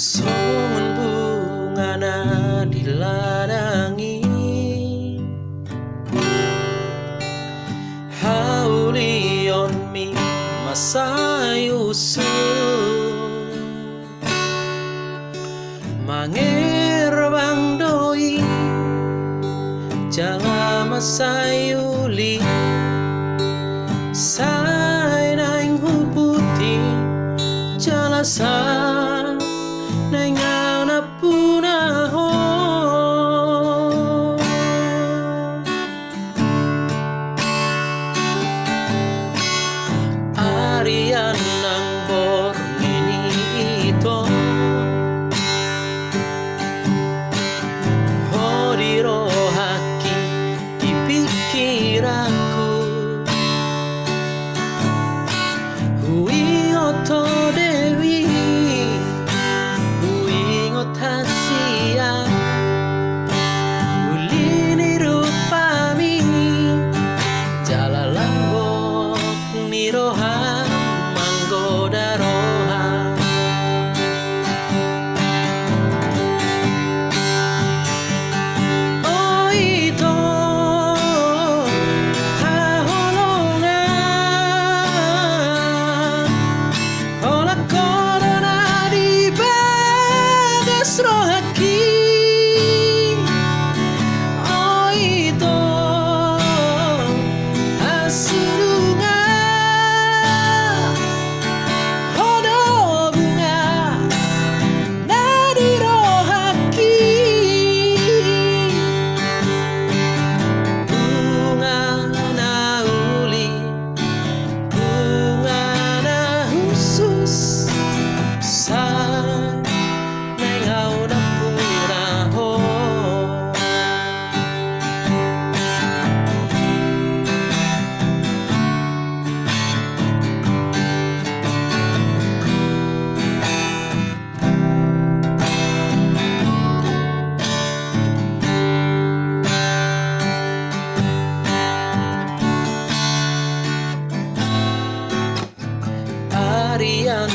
Songon bungana diladangi haulion mi masayusu mangerbang doi jala masayuli sai naing huputi jala sa nengau na punaho arian nang borngini ito hodiro haki di pikiranku hui oto dewi Tasia ulini rupami jalalango niroha manggoda roha oh ito haholongan hola corona di bagas rohaki oh ito asurunga hodo bunga nadi rohaki bunga nauli bunga na khusus sa nengau na punaho arian